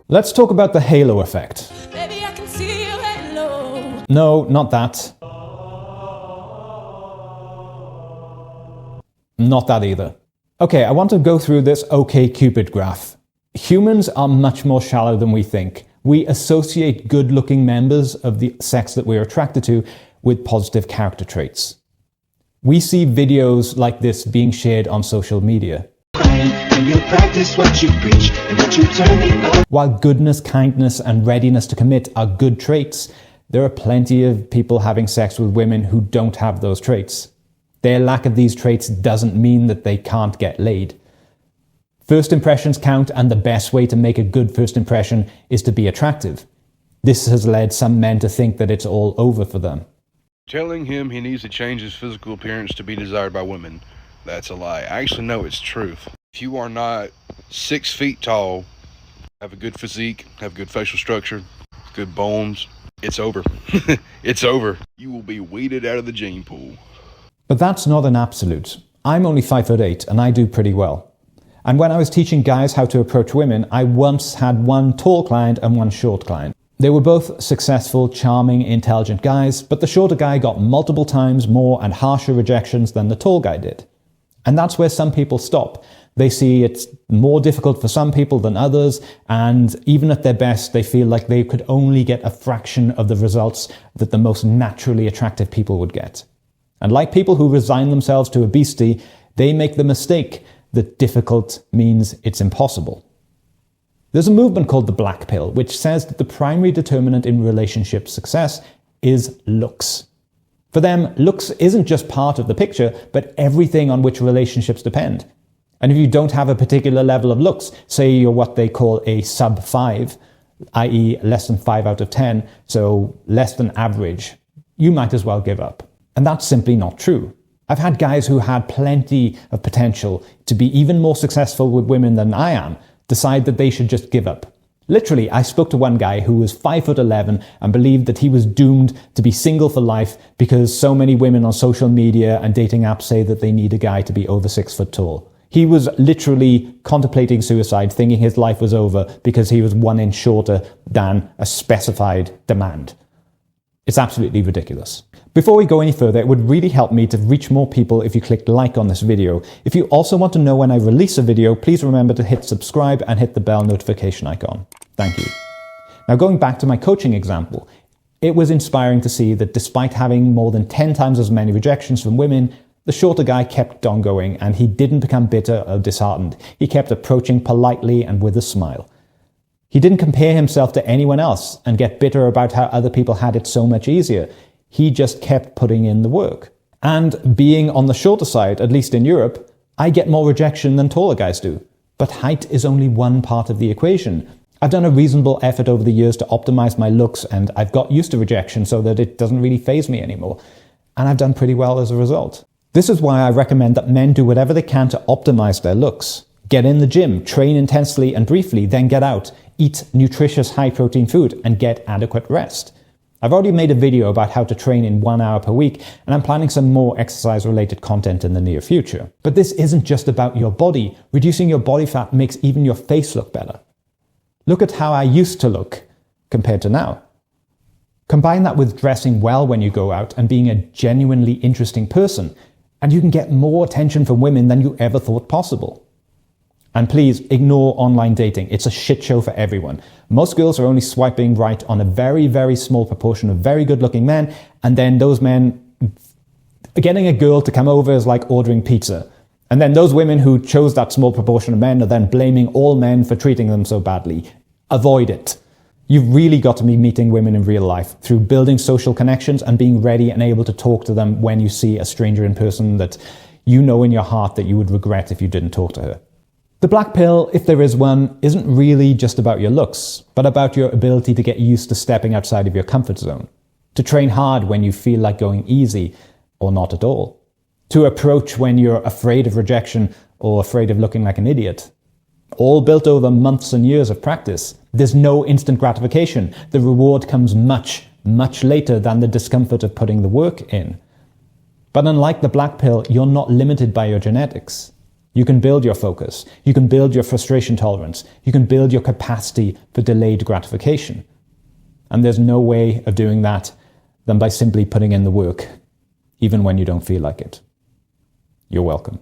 Let's talk about the halo effect. Baby, I can see your halo. No, not that. Not that either. Okay, I want to go through this OkCupid graph. Humans are much more shallow than we think. We associate good-looking members of the sex that we're attracted to with positive character traits. We see videos like this being shared on social media. While goodness, kindness, and readiness to commit are good traits, there are plenty of people having sex with women who don't have those traits. Their lack of these traits doesn't mean that they can't get laid. First impressions count, and the best way to make a good first impression is to be attractive. This has led some men to think that it's all over for them. Telling him he needs to change his physical appearance to be desired by women, that's a lie. Actually, no, it's truth. If you are not 6 feet tall, have a good physique, have good facial structure, good bones, it's over. It's over. You will be weeded out of the gene pool. But that's not an absolute. I'm only 5'8" and I do pretty well. And when I was teaching guys how to approach women, I once had one tall client and one short client. They were both successful, charming, intelligent guys, but the shorter guy got multiple times more and harsher rejections than the tall guy did. And that's where some people stop. They see it's more difficult for some people than others, and even at their best, they feel like they could only get a fraction of the results that the most naturally attractive people would get. And like people who resign themselves to obesity, they make the mistake that difficult means it's impossible. There's a movement called the BlackPill, which says that the primary determinant in relationship success is looks. For them, looks isn't just part of the picture, but everything on which relationships depend. And if you don't have a particular level of looks, say you're what they call a sub 5, i.e. less than 5 out of 10, so less than average, you might as well give up. And that's simply not true. I've had guys who had plenty of potential to be even more successful with women than I am decide that they should just give up. Literally, I spoke to one guy who was 5'11" and believed that he was doomed to be single for life because so many women on social media and dating apps say that they need a guy to be over 6 foot tall. He was literally contemplating suicide, thinking his life was over because he was 1 inch shorter than a specified demand. It's absolutely ridiculous. Before we go any further, it would really help me to reach more people if you clicked like on this video. If you also want to know when I release a video, please remember to hit subscribe and hit the bell notification icon. Thank you. Now, going back to my coaching example, it was inspiring to see that despite having more than 10 times as many rejections from women, the shorter guy kept on going and he didn't become bitter or disheartened. He kept approaching politely and with a smile. He didn't compare himself to anyone else and get bitter about how other people had it so much easier. He just kept putting in the work. And being on the shorter side, at least in Europe, I get more rejection than taller guys do. But height is only one part of the equation. I've done a reasonable effort over the years to optimize my looks, and I've got used to rejection so that it doesn't really faze me anymore. And I've done pretty well as a result. This is why I recommend that men do whatever they can to optimize their looks. Get in the gym, train intensely and briefly, then get out. Eat nutritious high-protein food and get adequate rest. I've already made a video about how to train in 1 hour per week, and I'm planning some more exercise-related content in the near future. But this isn't just about your body. Reducing your body fat makes even your face look better. Look at how I used to look compared to now. Combine that with dressing well when you go out and being a genuinely interesting person, and you can get more attention from women than you ever thought possible. And please ignore online dating. It's a shit show for everyone. Most girls are only swiping right on a very, very small proportion of very good-looking men, and then those men, getting a girl to come over is like ordering pizza. And then those women who chose that small proportion of men are then blaming all men for treating them so badly. Avoid it. You've really got to be meeting women in real life through building social connections and being ready and able to talk to them when you see a stranger in person that you know in your heart that you would regret if you didn't talk to her. The black pill, if there is one, isn't really just about your looks, but about your ability to get used to stepping outside of your comfort zone, to train hard when you feel like going easy or not at all, to approach when you're afraid of rejection or afraid of looking like an idiot. All built over months and years of practice. There's no instant gratification. The reward comes much, much later than the discomfort of putting the work in. But unlike the black pill, you're not limited by your genetics. You can build your focus. You can build your frustration tolerance. You can build your capacity for delayed gratification. And there's no way of doing that than by simply putting in the work, even when you don't feel like it. You're welcome.